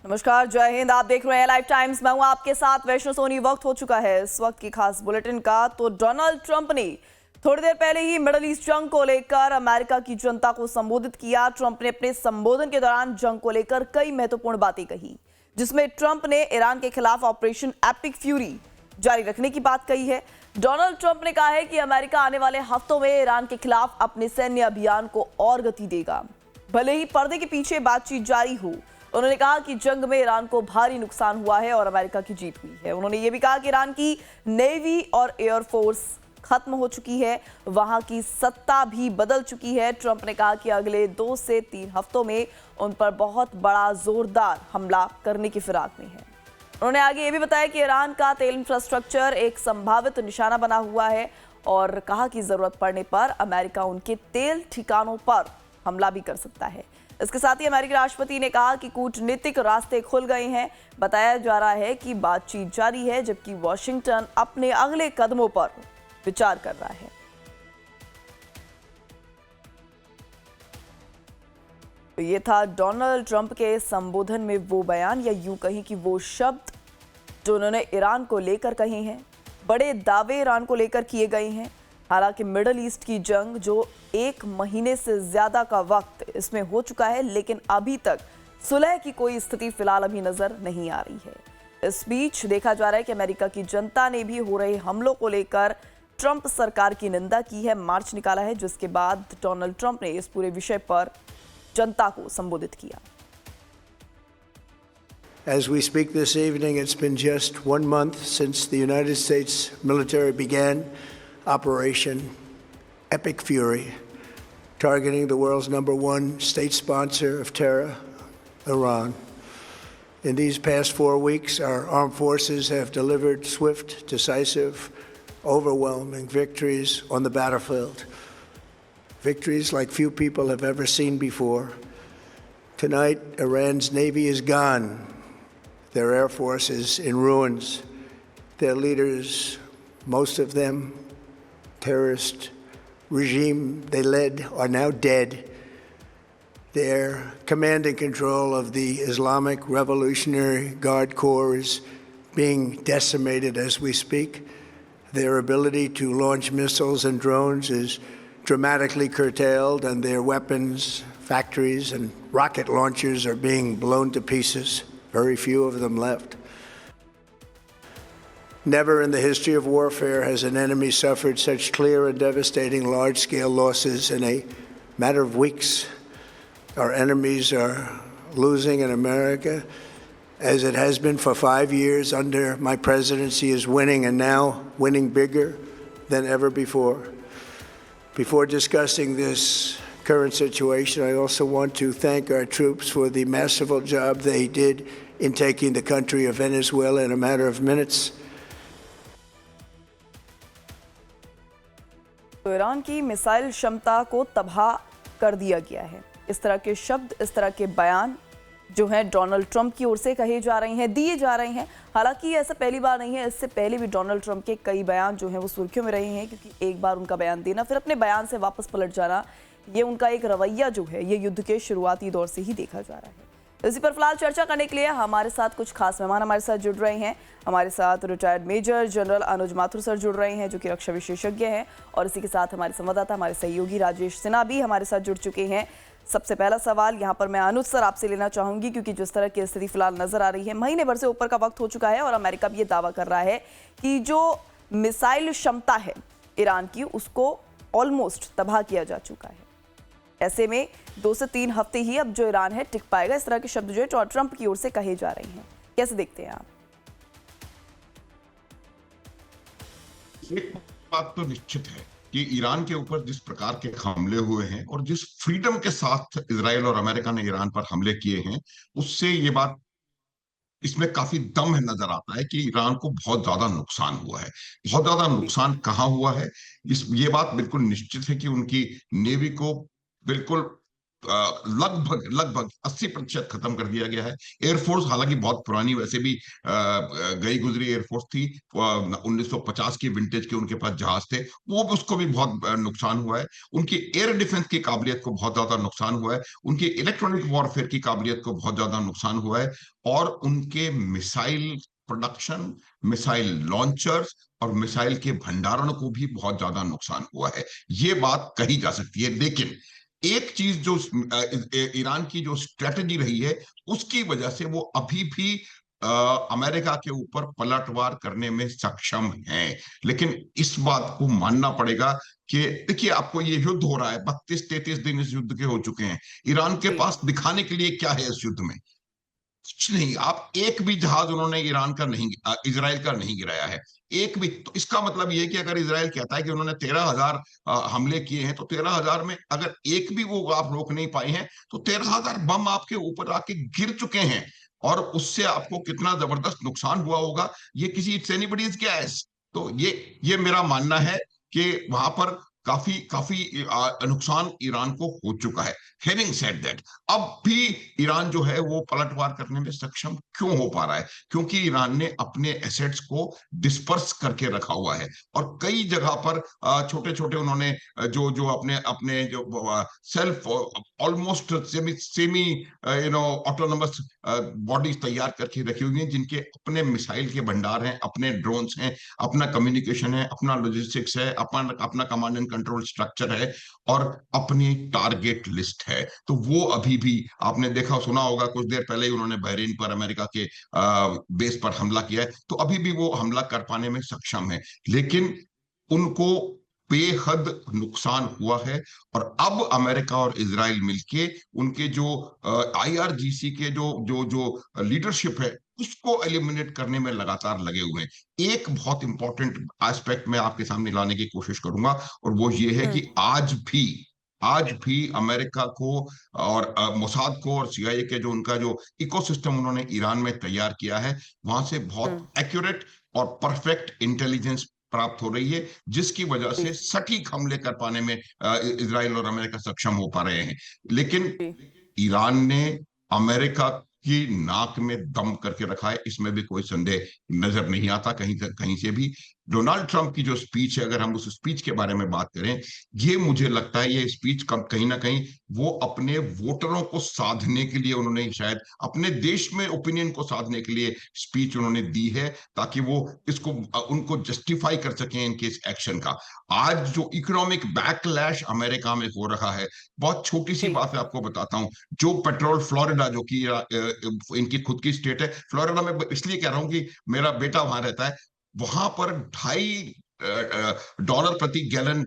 नमस्कार, जय हिंद। आप देख रहे हैं लाइव टाइम्स। मैं हूं आपके साथ वैष्णो सोनी। वक्त हो चुका है इस वक्त की खास बुलेटिन का। तो डोनाल्ड ट्रंप ने थोड़ी देर पहले ही मिडल ईस्ट जंग को लेकर अमेरिका की जनता को संबोधित किया। ट्रंप ने अपने संबोधन के दौरान जंग को लेकर कई महत्वपूर्ण बातें कही, जिसमें ट्रंप ने ईरान के खिलाफ ऑपरेशन एपिक फ्यूरी जारी रखने की बात कही है। डोनाल्ड ट्रंप ने कहा है कि अमेरिका आने वाले हफ्तों में ईरान के खिलाफ अपने सैन्य अभियान को और गति देगा, भले ही पर्दे के पीछे बातचीत जारी हो। उन्होंने कहा कि जंग में ईरान को भारी नुकसान हुआ है और अमेरिका की जीत हुई है। उन्होंने ये भी कहा कि ईरान की नेवी और एयरफोर्स खत्म हो चुकी है, वहां की सत्ता भी बदल चुकी है। ट्रंप ने कहा कि अगले 2 से 3 हफ्तों में उन पर बहुत बड़ा जोरदार हमला करने की फिराक में है। उन्होंने आगे ये भी बताया कि ईरान का तेल इंफ्रास्ट्रक्चर एक संभावित निशाना बना हुआ है और कहा कि जरूरत पड़ने पर अमेरिका उनके तेल ठिकानों पर हमला भी कर सकता है। इसके साथ ही अमेरिकी राष्ट्रपति ने कहा कि कूटनीतिक रास्ते खुल गए हैं। बताया जा रहा है कि बातचीत जारी है, जबकि वॉशिंगटन अपने अगले कदमों पर विचार कर रहा है। तो ये था डोनाल्ड ट्रंप के संबोधन में वो बयान, या यूं कहीं कि वो शब्द जो उन्होंने ईरान को लेकर कहे हैं। बड़े दावे ईरान को लेकर किए गए हैं। हालांकि मिडल ईस्ट की जंग जो 1 महीने से ज्यादा का वक्त इसमें हो चुका है, लेकिन अभी तक सुलह की कोई स्थिति फिलहाल अभी नजर नहीं आ रही है। इस बीच देखा जा रहा है कि अमेरिका की जनता ने भी हो रहे हमलों को लेकर ट्रंप सरकार की निंदा की है, मार्च निकाला है, जिसके बाद डोनाल्ड ट्रंप ने इस पूरे विषय पर जनता को संबोधित किया। As we speak this evening, it's been just 1 month since the United States military began Operation Epic Fury, targeting the world's #1 state sponsor of terror, Iran. In these past 4 weeks, our armed forces have delivered swift, decisive, overwhelming victories on the battlefield. Victories like few people have ever seen before. Tonight, Iran's Navy is gone. Their Air Force is in ruins. Their leaders, most of them, terrorist regime they led, are now dead. Their command and control of the Islamic Revolutionary Guard Corps is being decimated as we speak. Their ability to launch missiles and drones is dramatically curtailed, and their weapons, factories, and rocket launchers are being blown to pieces. Very few of them left. Never in the history of warfare has an enemy suffered such clear and devastating large-scale losses in a matter of weeks. Our enemies are losing, and America, as it has been for 5 years under my presidency, is winning, and now winning bigger than ever before. Before discussing this current situation, I also want to thank our troops for the masterful job they did in taking the country of Venezuela in a matter of minutes. तो Iran की missile क्षमता को तबाह कर दिया गया है। इस तरह के शब्द, इस तरह के बयान जो हैं डोनाल्ड ट्रंप की ओर से कहे जा रहे हैं, दिए जा रहे हैं। हालांकि ऐसा पहली बार नहीं है, इससे पहले भी डोनाल्ड ट्रंप के कई बयान जो हैं वो सुर्खियों में रहे हैं, क्योंकि एक बार उनका बयान देना, फिर अपने बयान से वापस पलट जाना, ये उनका एक रवैया जो है ये युद्ध के शुरुआती दौर से ही देखा जा रहा है। इसी पर फिलहाल चर्चा करने के लिए हमारे साथ कुछ खास मेहमान हमारे साथ जुड़ रहे हैं। हमारे साथ रिटायर्ड मेजर जनरल अनुज माथुर सर जुड़ रहे हैं, जो कि रक्षा विशेषज्ञ हैं, और इसी के साथ हमारे संवाददाता, हमारे सहयोगी राजेश सिन्हा भी हमारे साथ जुड़ चुके हैं। सबसे पहला सवाल यहाँ पर मैं अनुज सर आपसे लेना चाहूंगी, क्योंकि जिस तरह की स्थिति फिलहाल नजर आ रही है, महीने भर से ऊपर का वक्त हो चुका है और अमेरिका भी ये दावा कर रहा है कि जो मिसाइल क्षमता है ईरान की, उसको ऑलमोस्ट तबाह किया जा चुका है। ऐसे में 2 से 3 हफ्ते ही अब जो ईरान है टिक पाएगा, इस तरह के शब्द जो है ट्रंप की ओर से कहे जा रहे हैं। कैसे देखते हैं आप? एक बात तो निश्चित है कि ईरान के ऊपर जिस प्रकार के हमले हुए हैं और जिस फ्रीडम के साथ इजराइल और अमेरिका ने ईरान पर हमले किए हैं, उससे ये बात, इसमें काफी दम है, नजर आता है कि ईरान को बहुत ज्यादा नुकसान हुआ है। बहुत ज्यादा नुकसान कहाँ हुआ है, ये बात बिल्कुल निश्चित है कि उनकी नेवी को बिल्कुल लगभग लगभग 80% खत्म कर दिया गया है। एयरफोर्स हालांकि बहुत पुरानी वैसे भी गई गुजरी एयरफोर्स थी, 1950 की विंटेज के उनके पास जहाज थे, वो उसको भी बहुत नुकसान हुआ है। उनकी एयर डिफेंस की काबिलियत को बहुत ज्यादा नुकसान हुआ है, उनकी इलेक्ट्रॉनिक वॉरफेयर की काबिलियत को बहुत ज्यादा नुकसान हुआ है, और उनके मिसाइल प्रोडक्शन, मिसाइल लॉन्चर्स और मिसाइल के भंडारण को भी बहुत ज्यादा नुकसान हुआ है। ये बात कही जा सकती है। लेकिन एक चीज जो ईरान की जो स्ट्रेटजी रही है, उसकी वजह से वो अभी भी अमेरिका के ऊपर पलटवार करने में सक्षम है। लेकिन इस बात को मानना पड़ेगा कि देखिए, आपको ये युद्ध हो रहा है, 32-33 दिन इस युद्ध के हो चुके हैं। ईरान के जी। पास दिखाने के लिए क्या है इस युद्ध में? कुछ नहीं। आप एक भी जहाज उन्होंने ईरान का नहीं, इजराइल का नहीं गिराया है, एक भी। तो इसका मतलब ये है कि अगर इजराइल कहता है कि उन्होंने 13,000 हमले किए हैं, तो 13,000 में अगर एक भी वो आप रोक नहीं पाए हैं, तो 13,000 बम आपके ऊपर आके गिर चुके हैं, और उससे आपको कितना जबरदस्त नुकसान हुआ होगा, ये किसी इट्स एनीबॉडीज गैस। तो ये मेरा मानना है कि वहां पर काफी काफी नुकसान ईरान को हो चुका है। हैविंग सेड दैट, अब भी ईरान जो है वो पलटवार करने में सक्षम क्यों हो पा रहा है? क्योंकि ईरान ने अपने एसेट्स को डिस्पर्स करके रखा हुआ है, और कई जगह पर छोटे छोटे उन्होंने जो जो अपने अपने जो self almost semi semi autonomous bodies तैयार करके रखी हुई हैं, जिनके अपने मिसाइल के भंडार हैं, अपने ड्रोन्स हैं, अपना कम्युनिकेशन है, अपना लॉजिस्टिक्स है, अपना अपना कमांड एंड कंट्रोल स्ट्रक्चर है, और अपनी टारगेट लिस्ट है। तो वो अभी भी, आपने देखा सुना होगा, कुछ देर पहले ही उन्होंने बहरीन पर अमेरिका के बेस पर हमला किया है, तो अभी भी वो हमला कर पाने में सक्षम है। लेकिन उनको बेहद नुकसान हुआ है, और अब अमेरिका और इजराइल मिलके उनके जो आईआरजीसी के जो जो जो लीडरशिप है, उसको एलिमिनेट करने में लगातार लगे हुए हैं। एक बहुत इंपॉर्टेंट एस्पेक्ट मैं आपके सामने लाने की कोशिश करूंगा, और वो ये है कि आज भी अमेरिका को और मोसाद को और सीआईए के जो उनका जो इकोसिस्टम उन्होंने ईरान में तैयार किया है, वहां से बहुत एक्यूरेट और परफेक्ट इंटेलिजेंस प्राप्त हो रही है, जिसकी वजह जी। से सटीक हमले कर पाने में इजराइल और अमेरिका सक्षम हो पा रहे हैं। लेकिन जी। ईरान ने अमेरिका की नाक में दम करके रखा है, इसमें भी कोई संदेह नजर नहीं आता कहीं से भी। डोनाल्ड ट्रंप की जो स्पीच है, अगर हम उस स्पीच के बारे में बात करें, ये मुझे लगता है ये स्पीच कहीं ना कहीं वो अपने वोटरों को साधने के लिए, उन्होंने शायद अपने देश में ओपिनियन को साधने के लिए स्पीच उन्होंने दी है, ताकि वो इसको उनको जस्टिफाई कर सकें इनके इस एक्शन का। आज जो इकोनॉमिक बैकलैश अमेरिका में हो रहा है, बहुत छोटी सी जी। बात है, आपको बताता हूं। जो पेट्रोल, फ्लोरिडा जो कि इनकी खुद की स्टेट है, फ्लोरिडा में इसलिए कह रहा हूं कि मेरा बेटा वहां रहता है, वहां पर $2.5 प्रति गैलन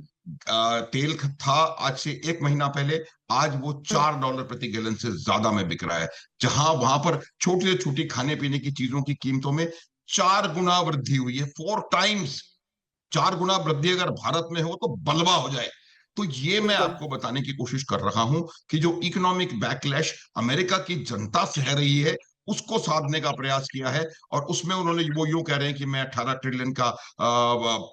तेल था आज से 1 महीना पहले। आज वो $4 प्रति गैलन से ज्यादा में बिक रहा है, जहां वहां पर छोटी से छोटी खाने पीने की चीजों की कीमतों में 4 गुना वृद्धि हुई है। 4 टाइम्स, 4 गुना वृद्धि अगर भारत में हो तो बलवा हो जाए। तो ये मैं बिल्कुल। आपको बताने की कोशिश कर रहा हूं कि जो इकोनॉमिक बैकलैश अमेरिका की जनता सह रही है, उसको साधने का प्रयास किया है। और उसमें उन्होंने वो यूं कह रहे हैं कि मैं 18 ट्रिलियन का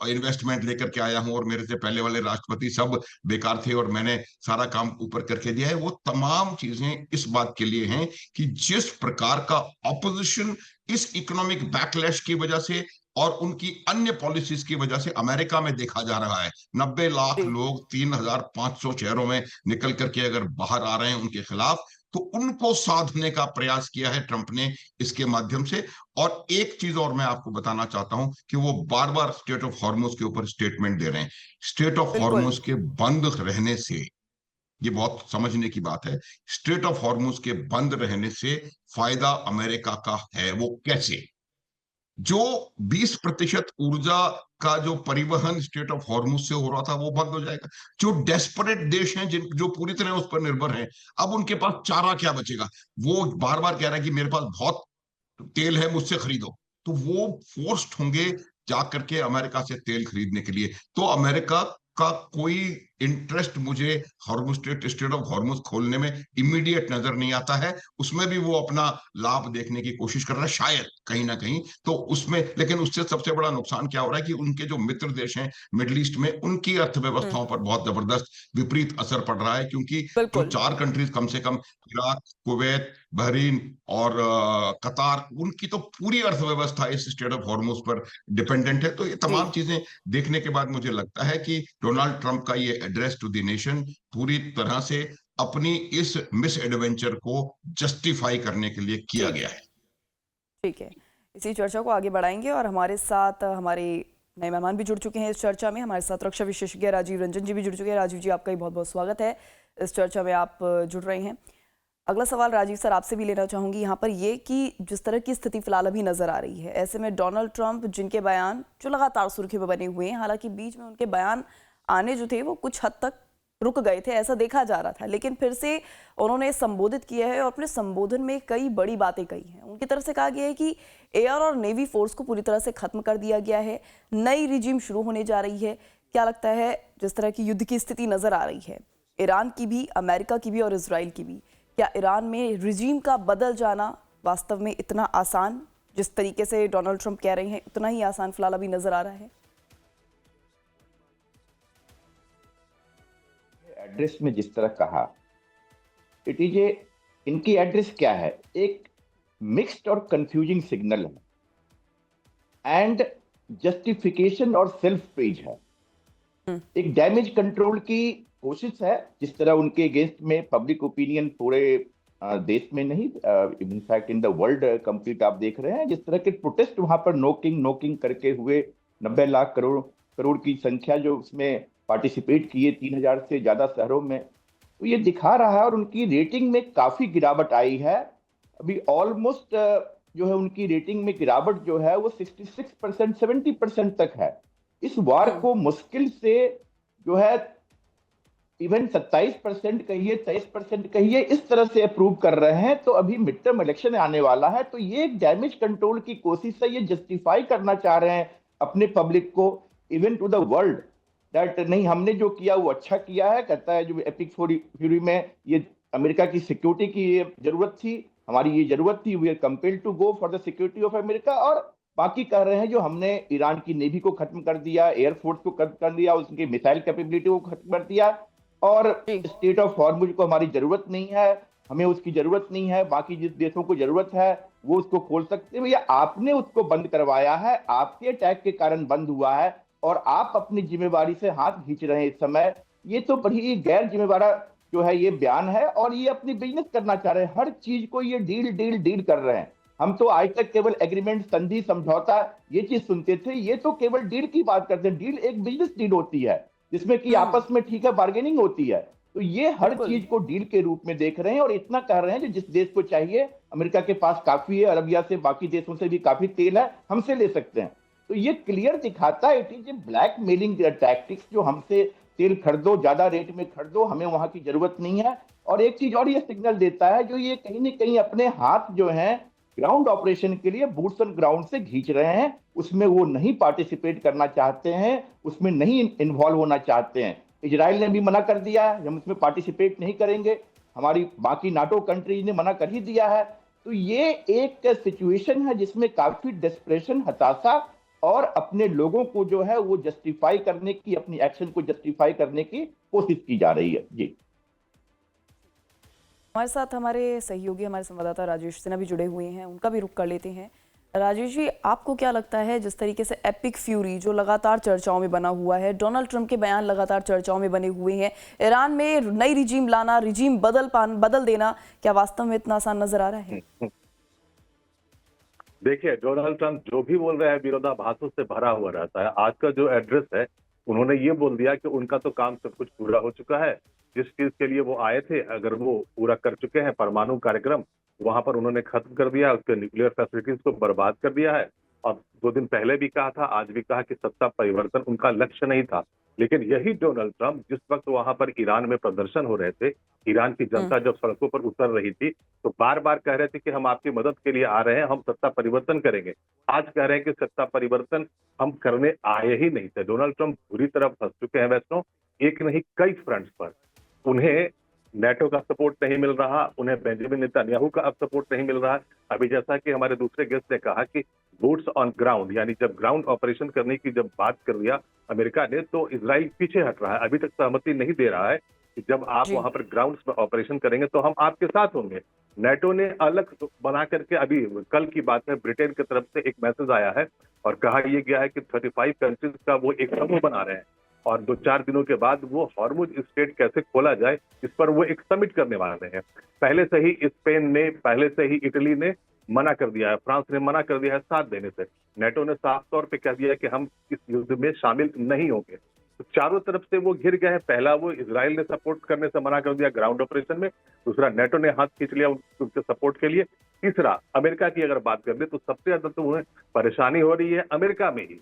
इन्वेस्टमेंट लेकर के आया हूं, और मेरे से पहले वाले राष्ट्रपति सब बेकार थे और मैंने सारा काम ऊपर करके दिया है। वो तमाम चीजें इस बात के लिए हैं कि जिस प्रकार का ऑपोजिशन इस इकोनॉमिक बैकलैश की वजह से और उनकी अन्य पॉलिसीज की वजह से अमेरिका में देखा जा रहा है। 90 लाख जी। लोग 3,500 शहरों में निकल करके अगर बाहर आ रहे हैं उनके खिलाफ, तो उनको साधने का प्रयास किया है ट्रंप ने इसके माध्यम से। और एक चीज और मैं आपको बताना चाहता हूं कि वो बार बार स्टेट ऑफ हॉर्मुज के ऊपर स्टेटमेंट दे रहे हैं। स्टेट ऑफ बिल्कुल। हॉर्मुज के बंद रहने से, ये बहुत समझने की बात है, स्टेट ऑफ हॉर्मुज के बंद रहने से फायदा अमेरिका का है। वो कैसे? जो 20% ऊर्जा का जो परिवहन स्टेट ऑफ हॉर्मुज से हो रहा था, वो बंद हो जाएगा। जो डेस्परेट देश हैं, जिन जो पूरी तरह उस पर निर्भर हैं, अब उनके पास चारा क्या बचेगा? वो बार बार कह रहा है कि मेरे पास बहुत तेल है, मुझसे खरीदो। तो वो फोर्स्ड होंगे जाकर के अमेरिका से तेल खरीदने के लिए। तो अमेरिका का कोई इंटरेस्ट मुझे स्टेट ऑफ हॉर्मुज खोलने में इमीडिएट नजर नहीं आता है। उसमें भी वो अपना लाभ देखने की कोशिश कर रहा है शायद कहीं ना कहीं। तो उसमें लेकिन उससे सबसे बड़ा नुकसान क्या हो रहा है कि उनके जो मित्र देश हैं मिडिल ईस्ट में, उनकी अर्थव्यवस्थाओं पर बहुत जबरदस्त विपरीत असर पड़ रहा है, क्योंकि जो बिल्कुल। 4 कंट्रीज कम से कम इराक, कुवैत, बहरीन और कतार, उनकी तो पूरी अर्थव्यवस्था इस स्टेट ऑफ हॉर्मुज पर डिपेंडेंट है। तो ये जी। तमाम चीजें देखने के बाद मुझे लगता है कि डोनाल्ड ट्रंप का ये एड्रेस टू द नेशन पूरी तरह से अपनी इस मिस एडवेंचर को जस्टिफाई करने के लिए किया ठीक गया है। है। ठीक है। इसी चर्चा को आगे बढ़ाएंगे और हमारे साथ हमारे नए मेहमान भी जुड़ चुके हैं इस चर्चा में। हमारे साथ रक्षा विशेषज्ञ राजीव रंजन जी भी जुड़ चुके हैं। राजीव जी, आपका ही बहुत बहुत स्वागत है इस चर्चा में, आप जुड़ रहे हैं। अगला सवाल राजीव सर आपसे भी लेना चाहूंगी यहाँ पर, ये कि जिस तरह की स्थिति फिलहाल अभी नजर आ रही है, ऐसे में डोनाल्ड ट्रंप जिनके बयान जो लगातार सुर्खियों में बने हुए हैं, हालांकि बीच में उनके बयान आने जो थे वो कुछ हद तक रुक गए थे ऐसा देखा जा रहा था, लेकिन फिर से उन्होंने संबोधित किया है और अपने संबोधन में कई बड़ी बातें कही हैं। उनकी तरफ से कहा गया है कि एयर और नेवी फोर्स को पूरी तरह से खत्म कर दिया गया है, नई रिजीम शुरू होने जा रही है। क्या लगता है, जिस तरह की युद्ध की स्थिति नजर आ रही है, ईरान की भी, अमेरिका की भी और इसराइल की भी, क्या ईरान में रिजीम का बदल जाना वास्तव में इतना आसान, जिस तरीके से डोनाल्ड ट्रंप कह रहे हैं, उतना ही आसान फिलहाल अभी नजर आ रहा है? एड्रेस में जिस तरह कहा, इट इज ए, इनकी एड्रेस क्या है, एक मिक्स्ड और कंफ्यूजिंग सिग्नल है एंड जस्टिफिकेशन और सेल्फ पेज है। एक डैमेज कंट्रोल की कोशिश है, जिस तरह उनके अगेंस्ट में पब्लिक ओपिनियन पूरे देश में नहीं, in fact in the world complete आप देख रहे हैं जिस तरह के प्रोटेस्ट वहां पर नोकिंग नोकिंग करके हुए। 90 लाख करोड़ की संख्या जो उसमें पार्टिसिपेट किए 3000 से ज्यादा शहरों में, तो ये दिखा रहा है। और उनकी रेटिंग में काफी गिरावट आई है। अभी ऑलमोस्ट जो है उनकी रेटिंग में गिरावट जो है वो 66% 70% तक है। इस वार को मुश्किल से जो है इवन 27% कहिए, 23% कहिए, इस तरह से अप्रूव कर रहे हैं। तो अभी मिड टर्म इलेक्शन आने वाला है, तो ये एक डैमेज कंट्रोल की कोशिश है। ये जस्टिफाई करना चाह रहे हैं अपने पब्लिक को, even to the world, that नहीं हमने जो किया वो अच्छा किया है। कहता है जो एपिक फ्यूरी में ये अमेरिका की सिक्योरिटी की ये जरूरत थी, हमारी ये जरूरत थी, we are compelled to go for the security of America. और बाकी कह रहे हैं जो हमने ईरान की नेवी को खत्म कर दिया, एयरफोर्स को खत्म कर दिया, उसकी मिसाइल कैपेबिलिटी को खत्म कर दिया, और स्टेट ऑफ हॉर्मुज को हमारी जरूरत नहीं है, हमें उसकी जरूरत नहीं है, बाकी जिस देशों को जरूरत है वो उसको खोल सकते हैं। भैया आपने उसको बंद करवाया है, आपके अटैक के कारण बंद हुआ है, और आप अपनी जिम्मेवारी से हाथ खींच रहे हैं इस समय। ये तो बड़ी गैर जिम्मेवारा जो है ये बयान है, और ये अपनी बिजनेस करना चाह रहे हैं। हर चीज को ये डील डील डील कर रहे हैं। हम तो आज तक केवल एग्रीमेंट, संधि, समझौता ये चीज सुनते थे, ये तो केवल डील की बात करते हैं। डील एक बिजनेस डील होती है जिसमें कि आपस में ठीक है बार्गेनिंग होती है। तो ये हर चीज को डील के रूप में देख रहे हैं, और इतना कह रहे हैं जो जिस देश को चाहिए, अमेरिका के पास काफी है, अरबिया से, बाकी देशों से भी काफी तेल है, हमसे ले सकते हैं। तो ये क्लियर दिखाता है, it is a black mailing tactics, जो हमसे तेल खरीदो, ज्यादा रेट में खरीदो, हमें वहां की जरूरत नहीं है। और एक चीज और ये सिग्नल देता है, जो ये कहीं ना कहीं अपने हाथ जो है ग्राउंड ऑपरेशन के लिए बूट्स ऑन ग्राउंड से खींच रहे हैं, उसमें वो नहीं पार्टिसिपेट करना चाहते हैं, उसमें नहीं इन्वॉल्व होना चाहते हैं। इजराइल ने भी मना कर दिया है, हम उसमें पार्टिसिपेट नहीं करेंगे, हमारी बाकी नाटो कंट्रीज ने मना कर ही दिया है। तो ये एक सिचुएशन है जिसमें काफी डेस्परेशन, हताशा, और अपने लोगों को जो है वो जस्टिफाई करने की, अपनी एक्शन को जस्टिफाई करने की कोशिश की जा रही है। जी, हमारे साथ हमारे सहयोगी, हमारे संवाददाता राजेश सिन्हा भी जुड़े हुए हैं, उनका भी रुख कर लेते हैं। राजेश जी, आपको क्या लगता है, जिस तरीके से एपिक फ्यूरी जो लगातार चर्चाओं में बना हुआ है, डोनाल्ड ट्रंप के बयान लगातार चर्चाओं में बने हुए हैं, ईरान में नई रिजीम लाना, रिजीम बदल देना, क्या वास्तव में इतना आसान नजर आ रहा है? देखिए, डोनाल्ड ट्रंप जो भी बोल रहे हैं विरोधाभासों से भरा हुआ रहता है। आज का जो एड्रेस है, उन्होंने ये बोल दिया कि उनका तो काम सब कुछ पूरा हो चुका है, जिस चीज के लिए वो आए थे अगर वो पूरा कर चुके हैं, परमाणु कार्यक्रम वहां पर उन्होंने खत्म कर दिया, उसके न्यूक्लियर फैसिलिटीज को बर्बाद कर दिया है। और 2 दिन पहले भी कहा था, आज भी कहा कि सत्ता परिवर्तन उनका लक्ष्य नहीं था। लेकिन यही डोनाल्ड ट्रंप जिस वक्त वहां पर ईरान में प्रदर्शन हो रहे थे, ईरान की जनता जब सड़कों पर उतर रही थी, तो बार बार कह रहे थे कि हम आपकी मदद के लिए आ रहे हैं, हम सत्ता परिवर्तन करेंगे। आज कह रहे हैं कि सत्ता परिवर्तन हम करने आए ही नहीं थे। डोनाल्ड ट्रंप बुरी तरह फंस चुके हैं वैष्णव, एक नहीं कई फ्रंट्स पर। उन्हें नेटो का सपोर्ट नहीं मिल रहा, उन्हें बेंजामिन नेतन्याहू का अब सपोर्ट नहीं मिल रहा। अभी जैसा कि हमारे दूसरे गेस्ट ने कहा कि बूट्स ऑन ग्राउंड, यानी जब ग्राउंड ऑपरेशन करने की जब बात कर दिया अमेरिका ने, तो इजराइल पीछे हट रहा है, अभी तक सहमति नहीं दे रहा है कि जब आप जी। वहां पर ग्राउंड में ऑपरेशन करेंगे तो हम आपके साथ होंगे। नेटो ने अलग बना करके, अभी कल की बात है, ब्रिटेन की तरफ से एक मैसेज आया है और कहा यह गया है कि 35 कंट्रीज का वो एक समूह बना रहे हैं और 2-4 दिनों के बाद वो हॉर्मुज स्ट्रेट कैसे खोला जाए इस पर वो एक समिट करने वाले हैं। पहले से ही स्पेन ने, पहले से ही इटली ने मना कर दिया है, फ्रांस ने मना कर दिया है साथ देने से। नेटो ने साफ तौर पे कह दिया है कि हम इस युद्ध में शामिल नहीं होंगे। तो चारों तरफ से वो घिर गए हैं। पहला वो इजराइल ने सपोर्ट करने से मना कर दिया ग्राउंड ऑपरेशन में, दूसरा नेटो ने हाथ खींच लिया उनके सपोर्ट के लिए, तीसरा अमेरिका की अगर बात करें तो सबसे ज्यादा तो उन्हें परेशानी हो रही है अमेरिका में ही।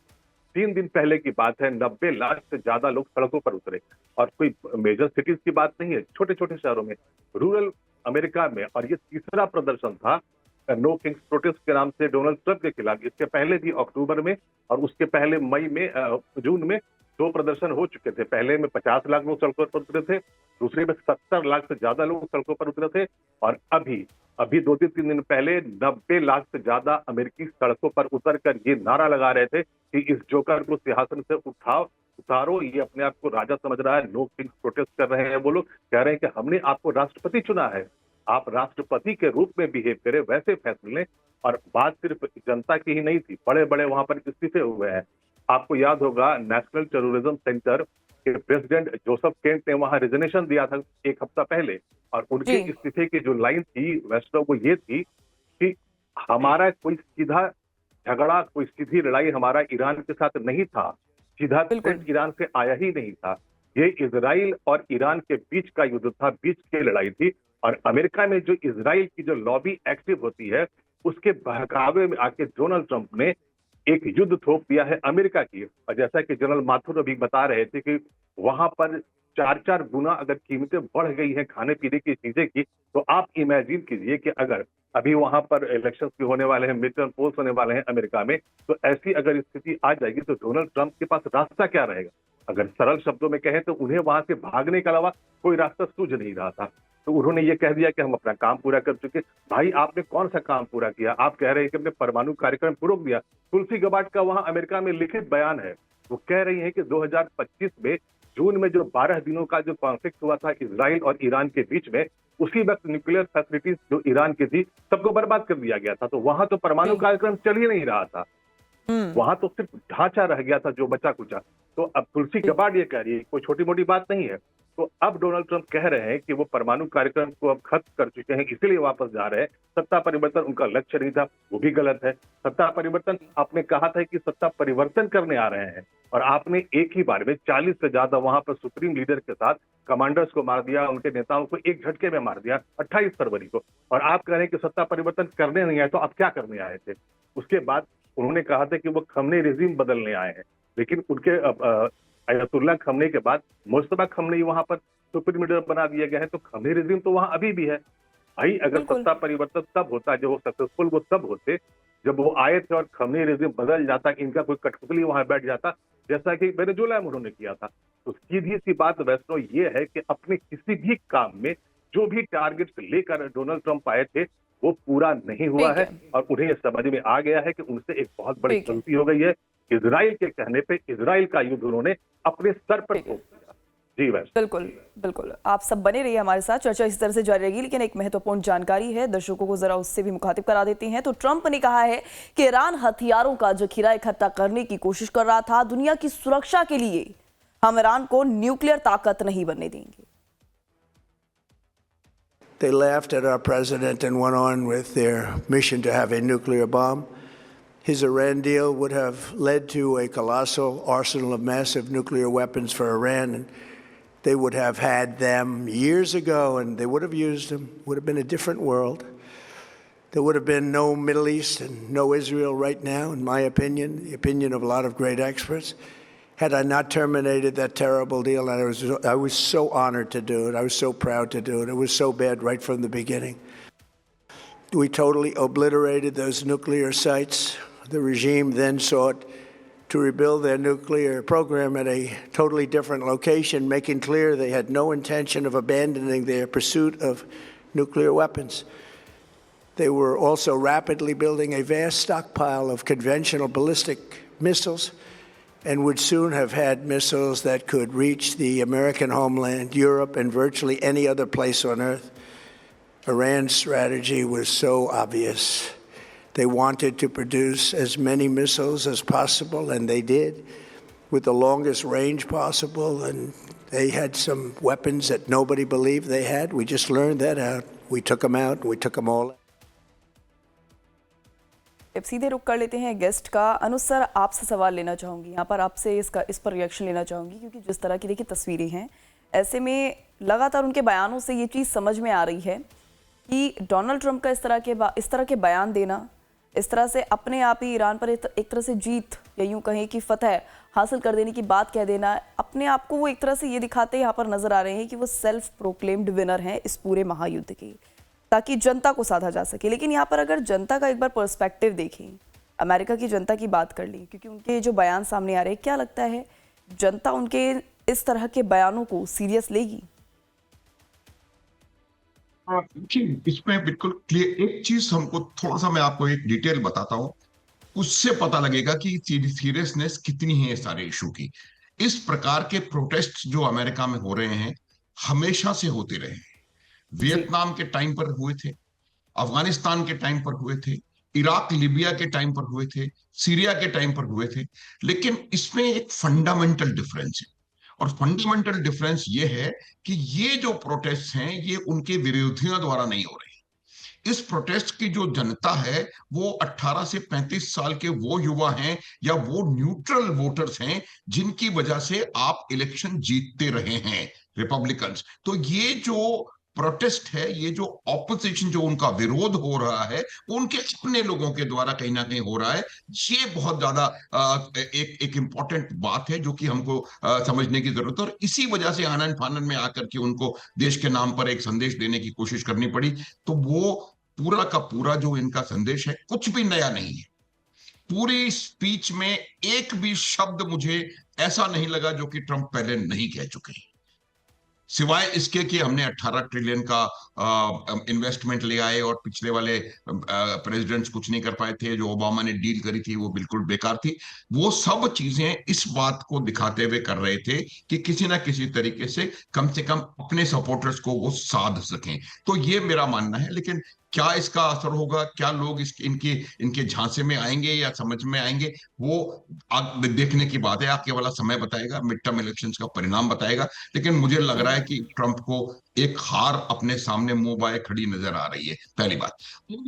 3 दिन पहले की बात है, 90 लाख से ज्यादा लोग सड़कों पर उतरे और कोई मेजर सिटीज की बात नहीं है, छोटे छोटे शहरों में, रूरल अमेरिका में। और ये तीसरा प्रदर्शन था नो किंग्स प्रोटेस्ट के नाम से डोनाल्ड ट्रंप के खिलाफ। इसके पहले भी अक्टूबर में और उसके पहले मई में, जून में 2 प्रदर्शन हो चुके थे। पहले में 50 लाख लोग सड़कों पर उतरे थे, दूसरे में 70 लाख से ज्यादा लोग सड़कों पर उतरे थे और अभी 2-3 दिन पहले 90 लाख से ज्यादा अमेरिकी सड़कों पर उतरकर ये नारा लगा रहे थे कि इस जोकर को सिंहासन से उतारो, ये अपने आप को राजा समझ रहा है। नो किंग्स प्रोटेस्ट कर रहे हैं वो लोग, कह रहे हैं कि हमने आपको राष्ट्रपति चुना है, आप राष्ट्रपति के रूप में बिहेव करें, वैसे फैसले लें। और बात सिर्फ जनता की ही नहीं थी, बड़े बड़े वहां पर इस्तीफे हुए हैं। आपको याद होगा नेशनल टेररिज्म सेंटर के प्रेसिडेंट जोसेफ केंट ने वहां रिजिग्नेशन दिया था 1 हफ्ता पहले और उनके जी। इस्तीफे की जो लाइन थी वैष्णव, वो ये थी कि हमारा कोई सीधा झगड़ा, कोई सीधी लड़ाई हमारा ईरान के साथ नहीं था, सीधा बिल्कुल। थ्रेट ईरान से आया ही नहीं था। ये इजराइल और ईरान के बीच का युद्ध था, बीच की लड़ाई थी। और अमेरिका में जो इजराइल की जो लॉबी एक्टिव होती है, उसके बहकावे में आके डोनाल्ड ट्रंप ने एक युद्ध थोप दिया है अमेरिका की। और जैसा कि जनरल माथुर अभी बता रहे थे कि वहां पर 4-4 गुना अगर कीमतें बढ़ गई हैं खाने पीने की चीजें की, तो आप इमेजिन कीजिए कि अगर अभी वहां पर इलेक्शंस भी होने वाले हैं, मिड टर्म पोल्स होने वाले हैं अमेरिका में, तो ऐसी अगर स्थिति आ जाएगी तो डोनाल्ड ट्रंप के पास रास्ता क्या रहेगा? अगर सरल शब्दों में कहें तो उन्हें वहां से भागने के अलावा कोई रास्ता सूझ नहीं रहा था। तो उन्होंने ये कह दिया कि हम अपना काम पूरा कर चुके। भाई आपने कौन सा काम पूरा किया? आप कह रहे हैं कि हमने परमाणु कार्यक्रम पूरा किया। तुलसी गबार्ड का वहां अमेरिका में लिखित बयान है, वो कह रही है कि 2025 में जून में जो 12 दिनों का जो कॉन्फ्लिक्ट हुआ था इजराइल और ईरान के बीच में, उसी वक्त न्यूक्लियर फैसिलिटीज जो ईरान की थी सबको बर्बाद कर दिया गया था। तो वहां तो परमाणु कार्यक्रम चल ही नहीं रहा था, वहां तो सिर्फ ढांचा रह गया था जो बचा कुचा। तो अब तुलसी गबार्ड ये कह रही है, कोई छोटी मोटी बात नहीं है। तो अब डोनाल्ड ट्रंप कह रहे हैं कि वो परमाणु कार्यक्रम को अब खत्म कर चुके हैं, इसीलिए वापस जा रहे हैं। सत्ता परिवर्तन उनका लक्ष्य नहीं था, वो भी गलत है। सत्ता परिवर्तन, आपने कहा था कि सत्ता परिवर्तन करने आ रहे हैं और आपने एक ही बार में 40 से ज्यादा वहां पर सुप्रीम लीडर के साथ कमांडर्स को मार दिया, उनके नेताओं को एक झटके में मार दिया 28 फरवरी को। और आप कह रहे हैं कि सत्ता परिवर्तन करने नहीं आए, तो आप क्या करने आए थे? उसके बाद उन्होंने कहा था कि वो खमनी रिजीम बदलने आए हैं, लेकिन उनके अयतुल्ला खमनी के बाद मुस्तफा खमनी वहां पर सुप्रीम लीडर बना दिया गया है। तो खमनी रिजीम तो वहां अभी भी है। भाई अगर बिल्कुल। सत्ता परिवर्तन तब होता, जो सक्सेसफुल वो तब होते जब वो आए थे और खमनी रिजीम बदल जाता, इनका कोई कठपुतली वहां बैठ जाता, जैसा कि वेनेजुएला में उन्होंने किया था। तो सीधी सी बात वैष्णव ये है कि अपने किसी भी काम में जो भी टारगेट लेकर डोनाल्ड ट्रंप आए थे वो पूरा नहीं हुआ ठीक है है। और उन्हें समझ में आ गया है कि उनसे एक बहुत बड़ी ठीक है। गलती हो गई है। इजराइल के कहने पे इजराइल का युद्ध उन्होंने अपने सर पर ठीक है। थोप दिया। जी वैष्णव। बिल्कुल बिल्कुल, आप सब बने रहिए हमारे साथ, चर्चा इस तरह से जारी रहेगी। लेकिन एक महत्वपूर्ण जानकारी है, दर्शकों को जरा उससे भी मुखातिब करा देती हैं। तो ट्रंप ने कहा है कि ईरान हथियारों का जखीरा इकट्ठा करने की कोशिश कर रहा था। दुनिया की सुरक्षा के लिए हम ईरान को न्यूक्लियर ताकत नहीं बनने देंगे। They laughed at our president and went on with their mission to have a nuclear bomb. His Iran deal would have led to a colossal arsenal of massive nuclear weapons for Iran, and they would have had them years ago, and they would have used them. Would have been a different world. There would have been no Middle East and no Israel right now, in my opinion, the opinion of a lot of great experts, had I not terminated that terrible deal. And I was so honored to do it. I was so proud to do it. It was so bad right from the beginning. We totally obliterated those nuclear sites. The regime then sought to rebuild their nuclear program at a totally different location, making clear they had no intention of abandoning their pursuit of nuclear weapons. They were also rapidly building a vast stockpile of conventional ballistic missiles and would soon have had missiles that could reach the American homeland, Europe, and virtually any other place on Earth. Iran's strategy was so obvious. They wanted to produce as many missiles as possible, and they did, with the longest range possible, and they had some weapons that nobody believed they had. We just learned that out. We took them out, and we took them all out. अब सीधे रुक कर लेते हैं guest का। अनुज sir, आपसे सवाल लेना चाहूँगी यहाँ पर, आपसे इस पर रिएक्शन लेना चाहूँगी, क्योंकि जिस तरह की देखिए तस्वीरें हैं, ऐसे में लगातार उनके बयानों से ये चीज़ समझ में आ रही है कि डोनाल्ड ट्रंप का इस तरह के बयान देना, इस तरह से अपने आप ही ईरान पर एक तरह से जीत या यूँ कहें कि फतह हासिल कर देने की बात कह देना, अपने आप को वो एक तरह से ये दिखाते यहाँ पर नज़र आ रहे हैं कि वो सेल्फ प्रोक्लेम्ड विनर हैं इस पूरे महायुद्ध की, ताकि जनता को साधा जा सके। लेकिन यहाँ पर अगर जनता का एक बार पर्सपेक्टिव देखें, अमेरिका की जनता की बात कर लें, क्योंकि उनके जो बयान सामने आ रहे हैं, क्या लगता है जनता उनके इस तरह के बयानों को सीरियस लेगी? इसमें बिल्कुल क्लियर एक चीज हमको थोड़ा सा मैं आपको एक डिटेल बताता हूं, उससे पता लगेगा कि सीरियसनेस कितनी है इस सारे इशू की। इस प्रकार के प्रोटेस्ट जो अमेरिका में हो रहे हैं हमेशा से होते रहे हैं। वियतनाम के टाइम पर हुए थे, अफगानिस्तान के टाइम पर हुए थे, इराक लिबिया के टाइम पर हुए थे, सीरिया के टाइम पर हुए थे। लेकिन इसमें एक फंडामेंटल डिफरेंस है, और फंडामेंटल डिफरेंस ये है कि ये जो प्रोटेस्ट हैं ये उनके विरोधियों द्वारा नहीं हो रहे। इस प्रोटेस्ट की जो जनता है वो 18 से 35 साल के वो युवा हैं या वो न्यूट्रल वोटर्स हैं जिनकी वजह से आप इलेक्शन जीतते रहे हैं रिपब्लिकन्स। तो ये जो प्रोटेस्ट है, ये जो ऑपोजिशन, जो उनका विरोध हो रहा है, उनके अपने लोगों के द्वारा कहीं ना कहीं हो रहा है। ये बहुत ज्यादा एक इंपॉर्टेंट बात है जो कि हमको समझने की जरूरत है, और इसी वजह से आनन फानन में आकर के उनको देश के नाम पर एक संदेश देने की कोशिश करनी पड़ी। तो वो पूरा का पूरा जो इनका संदेश है कुछ भी नया नहीं है। पूरी स्पीच में एक भी शब्द मुझे ऐसा नहीं लगा जो कि ट्रंप पहले नहीं कह चुके हैं, सिवाय इसके कि हमने 18 ट्रिलियन का इन्वेस्टमेंट ले आए और पिछले वाले प्रेसिडेंट्स कुछ नहीं कर पाए थे। जो ओबामा ने डील करी थी वो बिल्कुल बेकार थी। वो सब चीजें इस बात को दिखाते हुए कर रहे थे कि किसी ना किसी तरीके से कम अपने सपोर्टर्स को वो साध सकें। तो ये मेरा मानना है। लेकिन क्या इसका असर होगा, क्या लोग इनके झांसे में आएंगे या समझ में आएंगे, वो देखने की बात है। आगे वाला समय बताएगा, मिड टर्म इलेक्शंस का परिणाम बताएगा। लेकिन मुझे लग रहा है कि ट्रंप को एक हार अपने सामने मुंह बाए खड़ी नजर आ रही है, पहली बात।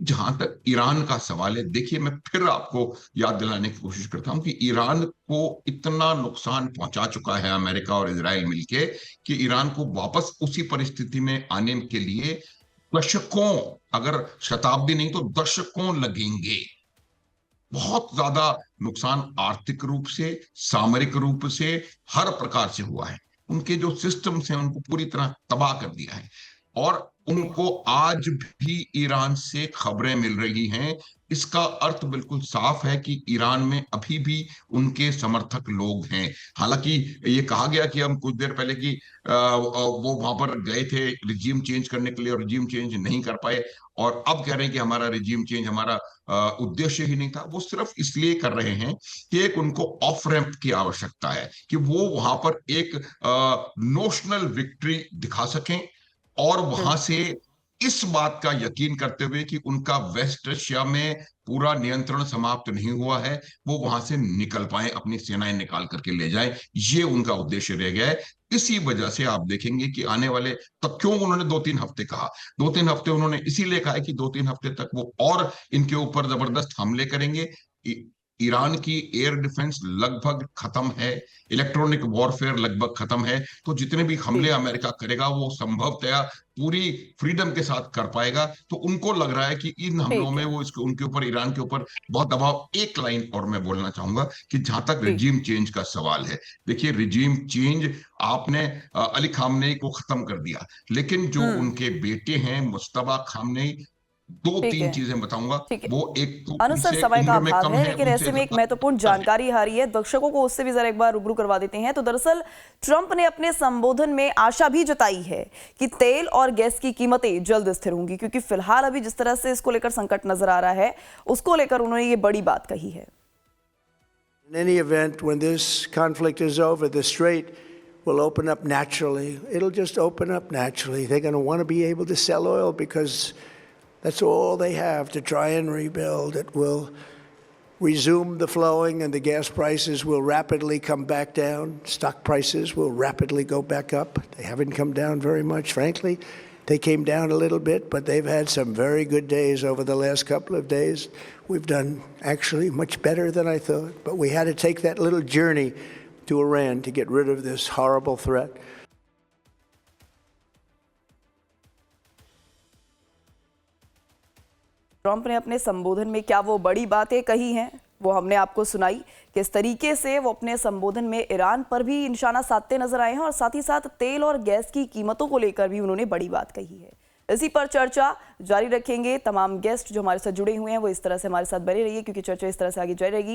जहां तक ईरान का सवाल है, देखिए मैं फिर आपको याद दिलाने की कोशिश करता हूं कि ईरान को इतना नुकसान पहुंचा चुका है अमेरिका और इजराइल मिलके कि ईरान को वापस उसी परिस्थिति में आने के लिए दशकों, अगर शताब्दी नहीं तो दशकों लगेंगे। बहुत ज्यादा नुकसान आर्थिक रूप से, सामरिक रूप से, हर प्रकार से हुआ है। उनके जो सिस्टम्स हैं उनको पूरी तरह तबाह कर दिया है, और उनको आज भी ईरान से खबरें मिल रही हैं। इसका अर्थ बिल्कुल साफ है कि ईरान में अभी भी उनके समर्थक लोग हैं। हालांकि ये कहा गया कि हम कुछ देर पहले कि वो वहां पर गए थे रिजीम चेंज करने के लिए और रिजीम चेंज नहीं कर पाए, और अब कह रहे हैं कि हमारा रिजीम चेंज हमारा उद्देश्य ही नहीं था। वो सिर्फ इसलिए कर रहे हैं कि एक उनको ऑफ रैंप की आवश्यकता है कि वो वहां पर एक नोशनल विक्ट्री दिखा सकें, और वहां से इस बात का यकीन करते हुए कि उनका वेस्ट एशिया में पूरा नियंत्रण समाप्त नहीं हुआ है, वो वहां से निकल पाए, अपनी सेनाएं निकाल करके ले जाएं। ये उनका उद्देश्य रह गया है। इसी वजह से आप देखेंगे कि आने वाले, तब क्यों उन्होंने 2-3 हफ्ते कहा, 2-3 हफ्ते उन्होंने इसीलिए कहा है कि 2-3 हफ्ते तक वो और इनके ऊपर जबरदस्त हमले करेंगे। ईरान की एयर डिफेंस लगभग खत्म है, इलेक्ट्रॉनिक वॉरफेयर लगभग खत्म है। तो जितने भी हमले अमेरिका करेगा वो संभवतया पूरी फ्रीडम के साथ कर पाएगा। तो उनको लग रहा है कि इन हमलों में वो उनके ऊपर, ईरान के ऊपर बहुत दबाव। एक लाइन और मैं बोलना चाहूंगा कि जहां तक रिजीम चेंज का सवाल है, देखिए रिजीम चेंज आपने अली खामनेई को खत्म कर दिया, लेकिन जो उनके बेटे हैं मुस्तफा खामनेई, दो ठीक तीन है। चीजें बताऊंगा। ठीक है। वो एक तो अनुज सर, उनसे समय का उम्र में अभाव कम है, है, लेकिन उनसे ऐसे में एक ज्यादा महत्वपूर्ण जानता है। जानकारी आ रही है दर्शकों को, उससे भी जरा एक बार रूबरू करवा देते हैं। तो दरअसल ट्रंप ने अपने संबोधन में आशा भी जताई है कि तेल और गैस की कीमतें जल्द स्थिर होंगी, क्योंकि फिलहाल अभी जिस तरह से इसको लेकर संकट नजर आ रहा है, उसको लेकर उन्होंने ये बड़ी बात कही है। In any event, when this conflict is over, the strait will open up naturally. It'll just open up naturally. They're going to want to be able to sell oil because that's all they have to try and rebuild. It will resume the flowing, and the gas prices will rapidly come back down. Stock prices will rapidly go back up. They haven't come down very much, frankly. They came down a little bit, but they've had some very good days over the last couple of days. We've done actually much better than I thought, but we had to take that little journey to Iran to get rid of this horrible threat. Trump ने अपने संबोधन में क्या वो बड़ी बातें कही हैं, वो हमने आपको सुनाई। किस तरीके से वो अपने संबोधन में ईरान पर भी निशाना साधते नजर आए हैं, और साथ ही साथ तेल और गैस की कीमतों को लेकर भी उन्होंने बड़ी बात कही है। इसी पर चर्चा जारी रखेंगे। तमाम गेस्ट जो हमारे साथ जुड़े हुए हैं वो इस तरह से हमारे साथ बने रहिए, क्योंकि चर्चा इस तरह से आगे जारी रहेगी।